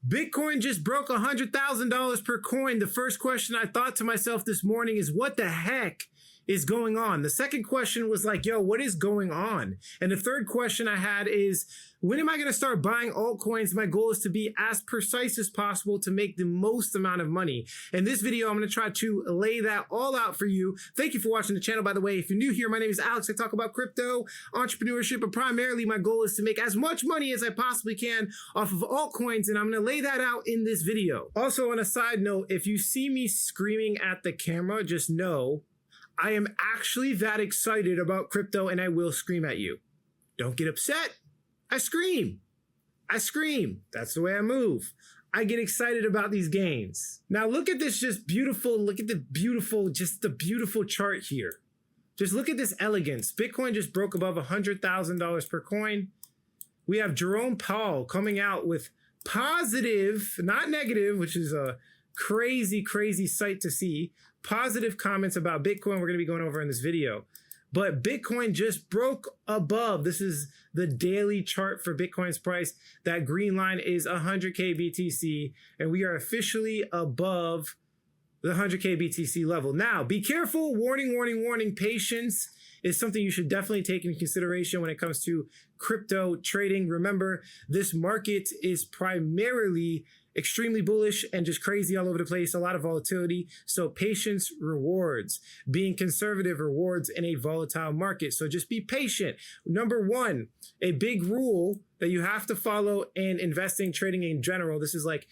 Bitcoin just broke $100,000 per coin. The first question I thought to myself this morning is, what the heck is going on? The second question was like, yo, what is going on? And the third question I had is, when am I going to start buying altcoins? My goal is to be as precise as possible to make the most amount of money. In this video, I'm going to try to lay that all out for you. Thank you for watching the channel, by the way. If you're new here, my name is Alex. I talk about crypto, entrepreneurship, but primarily my goal is to make as much money as I possibly can off of altcoins, and I'm going to lay that out in this video. Also, on a side note, if you see me screaming at the camera, just know I am actually that excited about crypto, and I will scream at you. Don't get upset. I scream. I scream. That's the way I move. I get excited about these gains. Now look at this just beautiful, look at the beautiful chart here. Just look at this elegance. Bitcoin just broke above $100,000 per coin. We have Jerome Powell coming out with positive, not negative, which is a crazy, crazy sight to see. Positive comments about Bitcoin we're going to be going over in this video. But Bitcoin just broke above. This is the daily chart for Bitcoin's price. That green line is 100K BTC, and we are officially above the 100K BTC level. Now, be careful. Warning, warning, warning. Patience is something you should definitely take into consideration when it comes to crypto trading. Remember, this market is primarily extremely bullish and just crazy all over the place, a lot of volatility. So patience rewards. Being conservative rewards in a volatile market. So just be patient. Number one, a big rule that you have to follow in investing, trading in general. This is like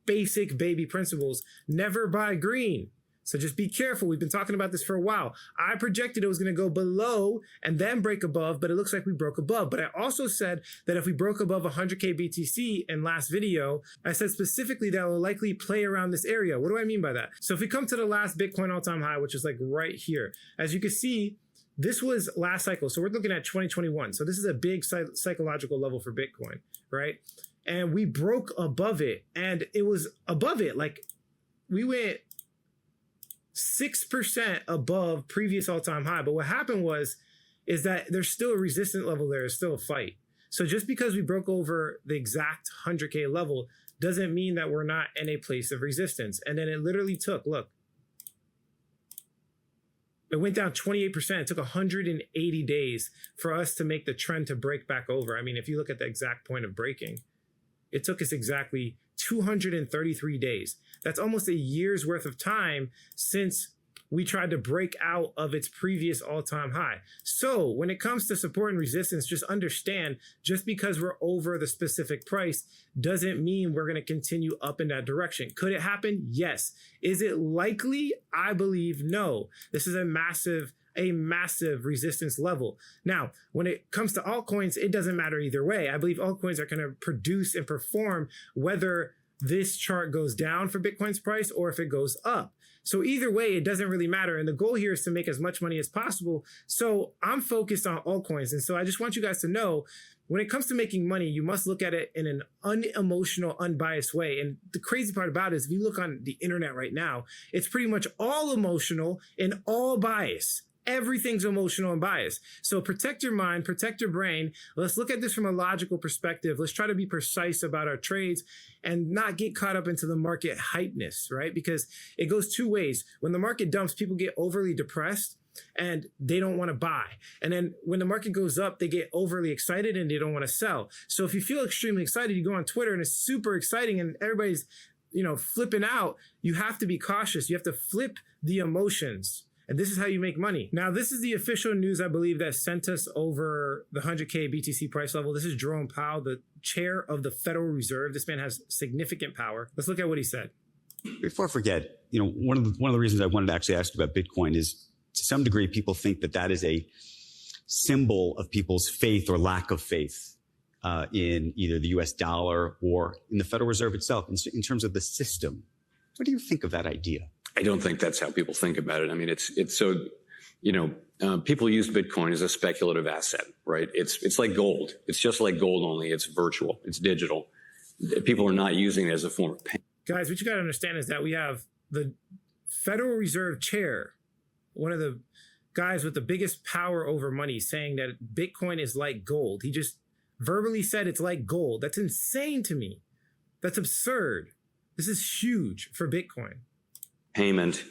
basic baby principles. Never buy green. So just be careful. We've been talking about this for a while. I projected it was going to go below and then break above, but it looks like we broke above. But I also said that if we broke above 100K BTC in last video, I said specifically that it will likely play around this area. What do I mean by that? So if we come to the last Bitcoin all-time high, which is like right here, as you can see, this was last cycle. So we're looking at 2021. So this is a big psychological level for Bitcoin, right? And we broke above it, and it was above it. Like we went 6% above previous all-time high. But what happened is that there's still a resistance level there. There's still a fight. So just because we broke over the exact 100K level doesn't mean that we're not in a place of resistance. And then it literally took, look, it went down 28%. It took 180 days for us to make the trend to break back over. I mean, if you look at the exact point of breaking, it took us exactly 233 days. That's almost a year's worth of time since we tried to break out of its previous all-time high. So when it comes to support and resistance, just understand, just because we're over the specific price doesn't mean we're going to continue up in that direction. Could it happen? Yes. Is it likely? I believe no. This is a massive resistance level. Now, when it comes to altcoins, it doesn't matter either way. I believe altcoins are going to produce and perform whether this chart goes down for Bitcoin's price or if it goes up. So either way, it doesn't really matter. And the goal here is to make as much money as possible. So I'm focused on altcoins. And so I just want you guys to know, when it comes to making money, you must look at it in an unemotional, unbiased way. And the crazy part about it is, if you look on the internet right now, it's pretty much all emotional and all bias. Everything's emotional and biased. So protect your mind, protect your brain. Let's look at this from a logical perspective. Let's try to be precise about our trades and not get caught up into the market hypeness, right? Because it goes two ways. When the market dumps, people get overly depressed and they don't want to buy. And then when the market goes up, they get overly excited and they don't want to sell. So if you feel extremely excited, you go on Twitter and it's super exciting and everybody's, flipping out. You have to be cautious. You have to flip the emotions. And this is how you make money. Now, this is the official news, I believe, that sent us over the 100K BTC price level. This is Jerome Powell, the chair of the Federal Reserve. This man has significant power. Let's look at what he said. Before I forget, one of the reasons I wanted to actually ask you about Bitcoin is, to some degree, people think that is a symbol of people's faith or lack of faith in either the US dollar or in the Federal Reserve itself, in terms of the system. What do you think of that idea? I don't think that's how people think about it. I mean, it's so, people use Bitcoin as a speculative asset, right? It's like gold. It's just like gold, only it's virtual. It's digital. People are not using it as a form of payment. Guys, what you got to understand is that we have the Federal Reserve chair, one of the guys with the biggest power over money, saying that Bitcoin is like gold. He just verbally said it's like gold. That's insane to me. That's absurd. This is huge for Bitcoin. Payment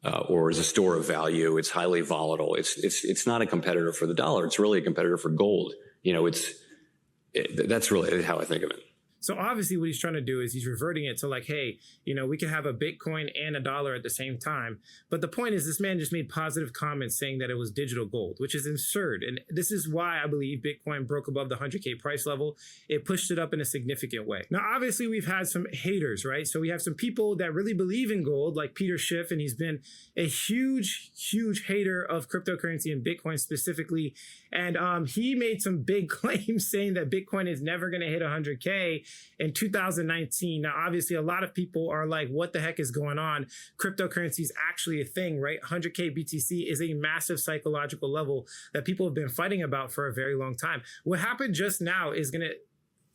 or as a store of value. It's highly volatile. It's not a competitor for the dollar. It's really a competitor for gold. That's really how I think of it. So obviously what he's trying to do is he's reverting it to like, hey, we can have a Bitcoin and a dollar at the same time. But the point is this man just made positive comments saying that it was digital gold, which is absurd. And this is why I believe Bitcoin broke above the 100K price level. It pushed it up in a significant way. Now, obviously we've had some haters, right? So we have some people that really believe in gold, like Peter Schiff, and he's been a huge, huge hater of cryptocurrency and Bitcoin specifically. And he made some big claims saying that Bitcoin is never going to hit 100K in 2019. Now, obviously, a lot of people are like, what the heck is going on? Cryptocurrency is actually a thing, right? 100K BTC is a massive psychological level that people have been fighting about for a very long time. What happened just now is going to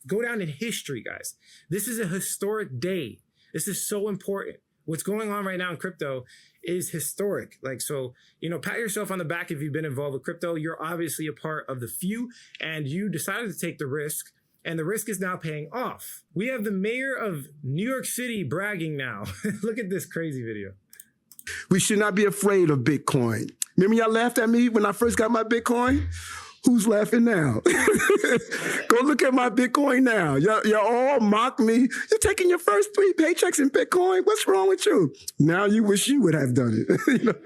go down in history, guys. This is a historic day. This is so important. What's going on right now in crypto is historic. Pat yourself on the back if you've been involved with crypto. You're obviously a part of the few, and you decided to take the risk, and the risk is now paying off. We have the mayor of New York City bragging now. Look at this crazy video. We should not be afraid of Bitcoin. Remember y'all laughed at me when I first got my Bitcoin? Who's laughing now? Go look at my Bitcoin now. Y'all all mock me. You're taking your first 3 paychecks in Bitcoin? What's wrong with you? Now you wish you would have done it.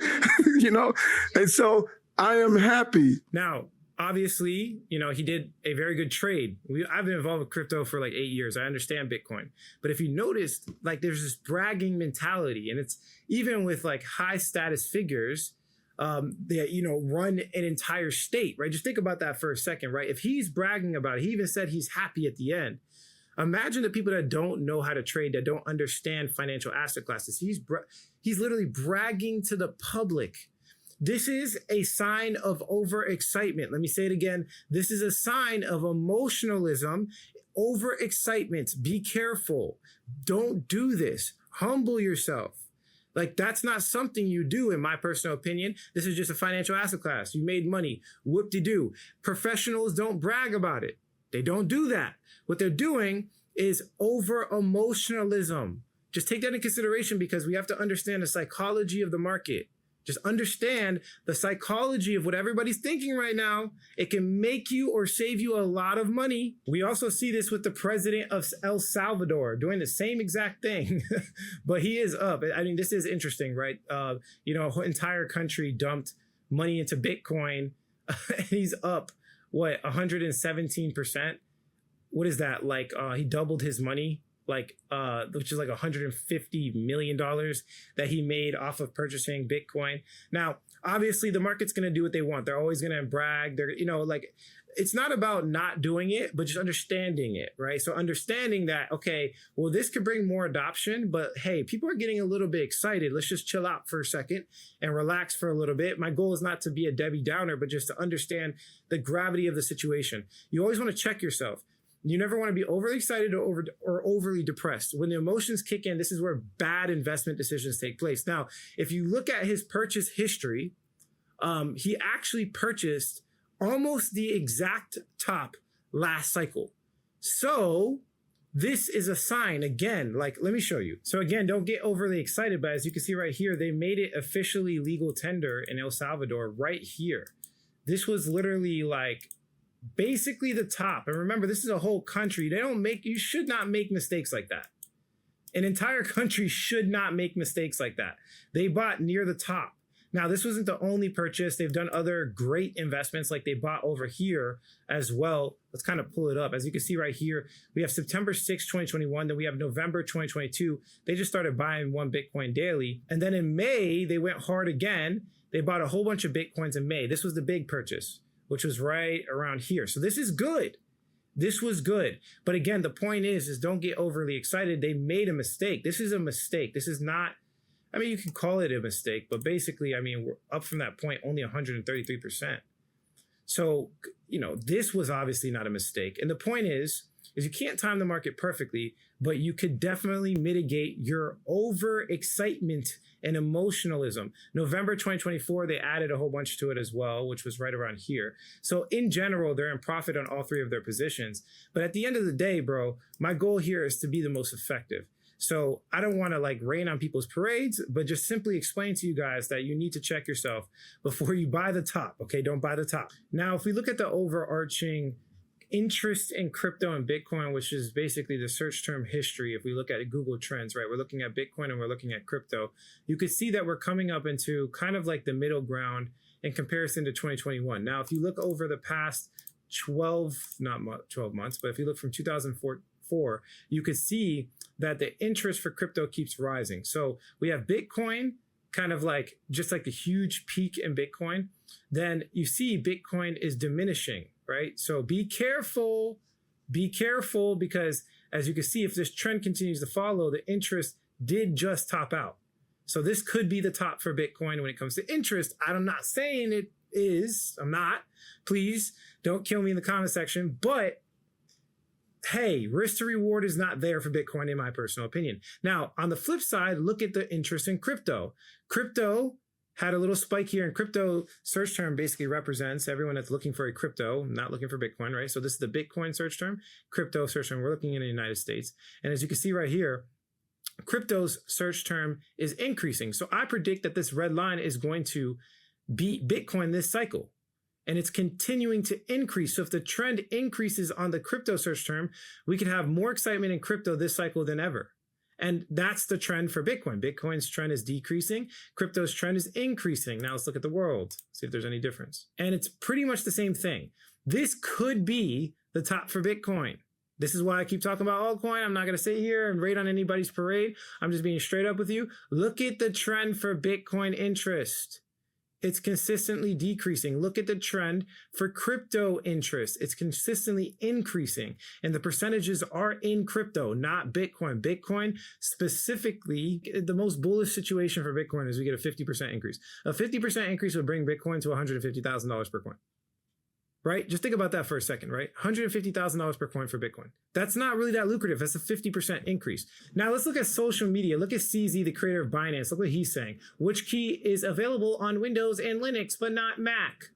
And so I am happy. Now, obviously, he did a very good trade. I've been involved with crypto for like 8 years. I understand Bitcoin. But if you noticed, there's this bragging mentality, and it's even with high status figures that, run an entire state, right? Just think about that for a second, right? If he's bragging about it, he even said he's happy at the end. Imagine the people that don't know how to trade, that don't understand financial asset classes. He's literally bragging to the public. This is a sign of overexcitement. Let me say it again. This is a sign of emotionalism, overexcitement. Be careful. Don't do this. Humble yourself. That's not something you do, in my personal opinion. This is just a financial asset class. You made money. Whoop-de-doo. Professionals don't brag about it. They don't do that. What they're doing is over-emotionalism. Just take that into consideration, because we have to understand the psychology of the market. Just understand the psychology of what everybody's thinking right now. It can make you or save you a lot of money. We also see this with the president of El Salvador doing the same exact thing, but he is up. I mean, this is interesting, right? A whole entire country dumped money into Bitcoin. He's up, 117%? What is that? He doubled his money. Which is $150 million that he made off of purchasing Bitcoin. Now, obviously the market's going to do what they want. They're always going to brag. They're, it's not about not doing it, but just understanding it, right? So understanding that, okay, well, this could bring more adoption, but hey, people are getting a little bit excited. Let's just chill out for a second and relax for a little bit. My goal is not to be a Debbie Downer, but just to understand the gravity of the situation. You always want to check yourself. You never want to be overly excited or overly depressed. When the emotions kick in, this is where bad investment decisions take place. Now, if you look at his purchase history, he actually purchased almost the exact top last cycle. So this is a sign, again, let me show you. So again, don't get overly excited, but as you can see right here, they made it officially legal tender in El Salvador right here. This was literally basically the top. And remember, this is a whole country. You should not make mistakes like that. An entire country should not make mistakes like that. They bought near the top. Now, this wasn't the only purchase. They've done other great investments, they bought over here as well. Let's kind of pull it up. As you can see right here, we have September 6, 2021. Then we have November 2022. They just started buying 1 Bitcoin daily. And then in May, they went hard again. They bought a whole bunch of Bitcoins in May. This was the big purchase, which was right around here. So this is good. This was good. But again, the point is don't get overly excited. They made a mistake. This is a mistake. This is not, you can call it a mistake, but basically, we're up from that point only 133%. So, this was obviously not a mistake. And the point is, is you can't time the market perfectly, but you could definitely mitigate your over-excitement and emotionalism. November 2024, they added a whole bunch to it as well, which was right around here. So in general, they're in profit on all three of their positions. But at the end of the day, bro, my goal here is to be the most effective. So I don't want to like rain on people's parades, but just simply explain to you guys that you need to check yourself before you buy the top. Okay, don't buy the top. Now, if we look at the overarching interest in crypto and Bitcoin, which is basically the search term history, if we look at Google Trends, right, we're looking at Bitcoin and we're looking at crypto, you could see that we're coming up into kind of like the middle ground in comparison to 2021. Now, if you look over the past 12 months, but if you look from 2004, you could see that the interest for crypto keeps rising. So we have Bitcoin kind of like just like a huge peak in Bitcoin. Then you see Bitcoin is diminishing, right? So be careful because as you can see, if this trend continues to follow, the interest did just top out. So this could be the top for Bitcoin when it comes to interest. I'm not saying it is, I'm not. Please don't kill me in the comment section, but hey, risk to reward is not there for Bitcoin, in my personal opinion. Now, on the flip side, look at the interest in crypto. Crypto had a little spike here, and crypto search term basically represents everyone that's looking for a crypto, not looking for Bitcoin, right? So this is the Bitcoin search term, crypto search term. We're looking in the United States. And as you can see right here, crypto's search term is increasing. So I predict that this red line is going to beat Bitcoin this cycle. And it's continuing to increase. So if the trend increases on the crypto search term, we could have more excitement in crypto this cycle than ever. And that's the trend for Bitcoin. Bitcoin's trend is decreasing. Crypto's trend is increasing. Now let's look at the world, see if there's any difference. And it's pretty much the same thing. This could be the top for Bitcoin. This is why I keep talking about altcoin. I'm not going to sit here and rate on anybody's parade. I'm just being straight up with you. Look at the trend for Bitcoin interest. It's consistently decreasing. Look at the trend for crypto interest. It's consistently increasing. And the percentages are in crypto, not Bitcoin. Bitcoin specifically, the most bullish situation for Bitcoin is we get a 50% increase. A 50% increase would bring Bitcoin to $150,000 per coin. Right? Just think about that for a second, right? $150,000 per coin for Bitcoin. That's not really that lucrative. That's a 50% increase. Now let's look at social media. Look at CZ, the creator of Binance. Look what he's saying. Which key is available on Windows and Linux, but not Mac?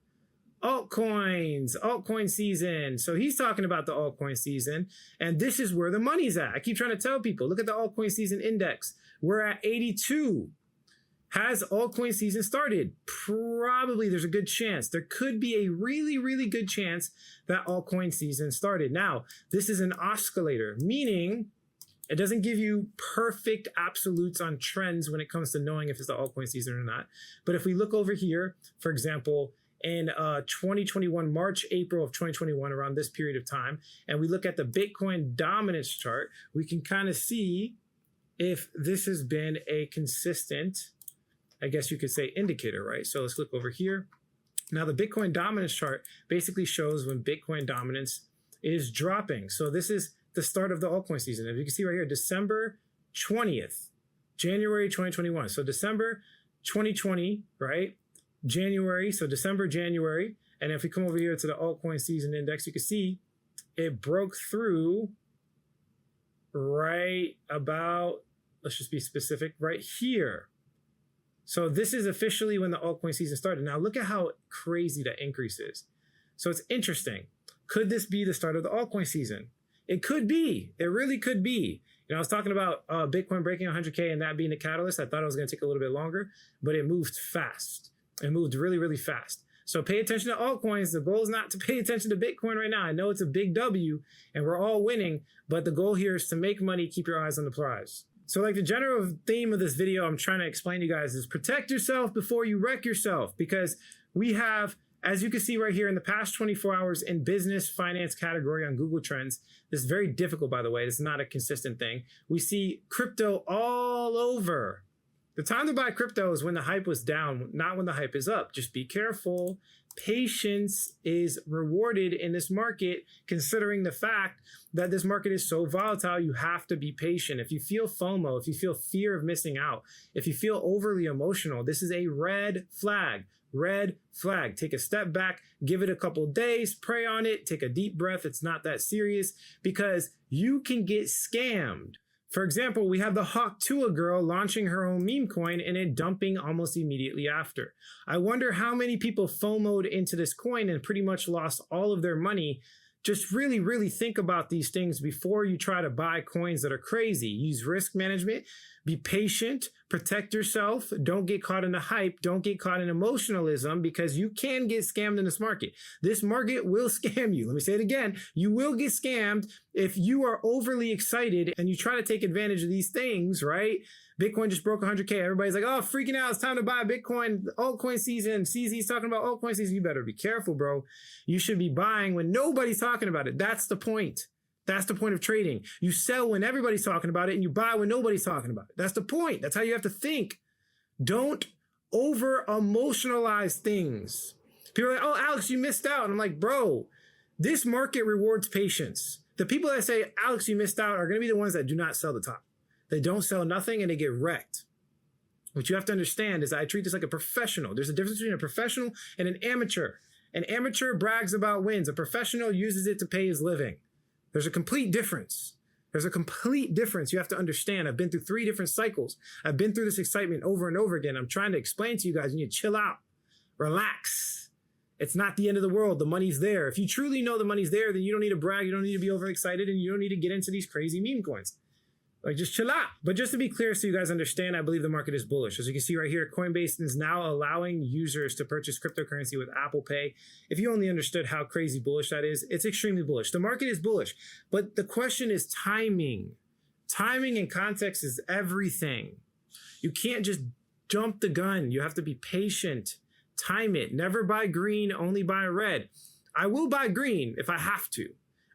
Altcoins, altcoin season. So he's talking about the altcoin season, and this is where the money's at. I keep trying to tell people, look at the altcoin season index. We're at 82. Has altcoin season started? Probably there's a good chance. There could be a really, really good chance that altcoin season started. Now, this is an oscillator, meaning it doesn't give you perfect absolutes on trends when it comes to knowing if it's the altcoin season or not. But if we look over here, for example, in 2021, March, April of 2021, around this period of time, and we look at the Bitcoin dominance chart, we can kind of see if this has been a consistent, I guess you could say, indicator, right? So let's look over here. Now the Bitcoin dominance chart basically shows when Bitcoin dominance is dropping. So this is the start of the altcoin season. If you can see right here, December 20th, January 2021. So December 2020, right? January, so December, January. And if we come over here to the altcoin season index, you can see it broke through right about, let's just be specific, right here. So this is officially when the altcoin season started. Now look at how crazy that increase is. So it's interesting. Could this be the start of the altcoin season? It could be. It really could be. You know, I was talking about Bitcoin breaking 100K and that being the catalyst. I thought it was going to take a little bit longer, but it moved fast. It moved really, really fast. So pay attention to altcoins. The goal is not to pay attention to Bitcoin right now. I know it's a big W and we're all winning, but the goal here is to make money, keep your eyes on the prize. So like the general theme of this video I'm trying to explain to you guys is protect yourself before you wreck yourself, because we have, as you can see right here, in the past 24 hours in business finance category on Google Trends, this is very difficult, by the way. It's not a consistent thing. We see crypto all over. The time to buy crypto is when the hype was down, not when the hype is up. Just be careful. patience is rewarded in this market, considering the fact that this market is so volatile. You have to be patient. If you feel FOMO, if you feel fear of missing out, if you feel overly emotional, this is a red flag. Red flag. Take a step back, give it a couple days, pray on it, take a deep breath. It's not that serious, because you can get scammed. For example, we have the Hawk Tua girl launching her own meme coin and then dumping almost immediately after. I wonder how many people FOMO'd into this coin and pretty much lost all of their money. Just really, really think about these things before you try to buy coins that are crazy. Use risk management, be patient, protect yourself, don't get caught in the hype, don't get caught in emotionalism, because you can get scammed in this market. This market will scam you. Let me say it again. You will get scammed if you are overly excited and you try to take advantage of these things, right? Bitcoin just broke 100K. Everybody's like, oh, freaking out. It's time to buy Bitcoin. Altcoin season. CZ's talking about altcoin season. You better be careful, bro. You should be buying when nobody's talking about it. That's the point. That's the point of trading. You sell when everybody's talking about it and you buy when nobody's talking about it. That's the point. That's how you have to think. Don't over emotionalize things. People are like, oh, Alex, you missed out. And I'm like, bro, this market rewards patience. The people that say, Alex, you missed out, are going to be the ones that do not sell the top. They don't sell nothing and they get wrecked. What you have to understand is I treat this like a professional. There's a difference between a professional and an amateur. An amateur brags about wins. A professional uses it to pay his living. There's a complete difference. There's a complete difference you have to understand. I've been through 3 different cycles. I've been through this excitement over and over again. I'm trying to explain to you guys, you need to chill out, relax. It's not the end of the world. The money's there. If you truly know the money's there, then you don't need to brag. You don't need to be overexcited, and you don't need to get into these crazy meme coins. Like, just chill out. But just to be clear, so you guys understand, I believe the market is bullish. As you can see right here, Coinbase is now allowing users to purchase cryptocurrency with Apple Pay. If you only understood how crazy bullish that is, it's extremely bullish. The market is bullish, but the question is timing. Timing and context is everything. You can't just jump the gun. You have to be patient. Time it. Never buy green, only buy red. I will buy green if I have to,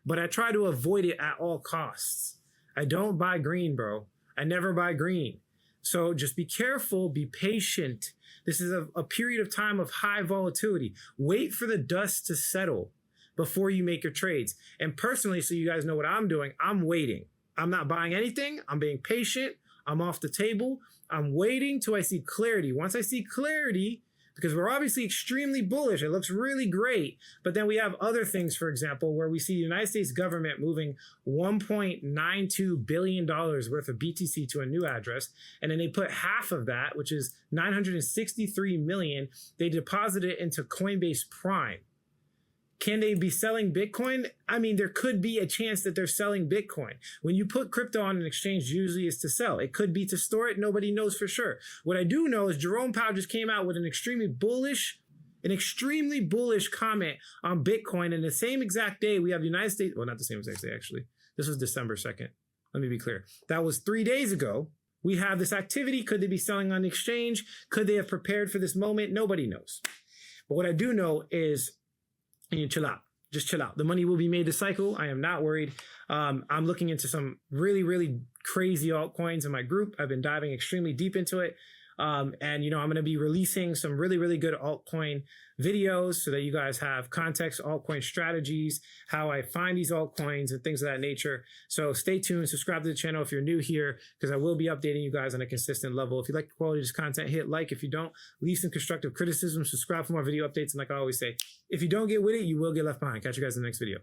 but I try to avoid it at all costs. I don't buy green, bro. I never buy green. So just be careful, be patient. This is a period of time of high volatility. Wait for the dust to settle before you make your trades. And personally, so you guys know what I'm doing, I'm waiting. I'm not buying anything. I'm being patient. I'm off the table. I'm waiting till I see clarity. Once I see clarity, because we're obviously extremely bullish. It looks really great. But then we have other things, for example, where we see the United States government moving $1.92 billion worth of BTC to a new address. And then they put half of that, which is $963 million, they deposit it into Coinbase Prime. Can they be selling Bitcoin? I mean, there could be a chance that they're selling Bitcoin. When you put crypto on an exchange, usually it's to sell. It could be to store it. Nobody knows for sure. What I do know is Jerome Powell just came out with an extremely bullish comment on Bitcoin. And the same exact day, we have the United States. Well, not the same exact day, actually. This was December 2nd. Let me be clear. That was 3 days ago. We have this activity. Could they be selling on the exchange? Could they have prepared for this moment? Nobody knows. But what I do know is, and you chill out. Just chill out. The money will be made this cycle. I am not worried. I'm looking into some really, really crazy altcoins in my group. I've been diving extremely deep into it. And, you know, I'm going to be releasing some really, really good altcoin videos so that you guys have context, altcoin strategies, how I find these altcoins and things of that nature. So stay tuned, subscribe to the channel if you're new here, because I will be updating you guys on a consistent level. If you like the quality of this content, hit like. If you don't, leave some constructive criticism, subscribe for more video updates. And like I always say, if you don't get with it, you will get left behind. Catch you guys in the next video.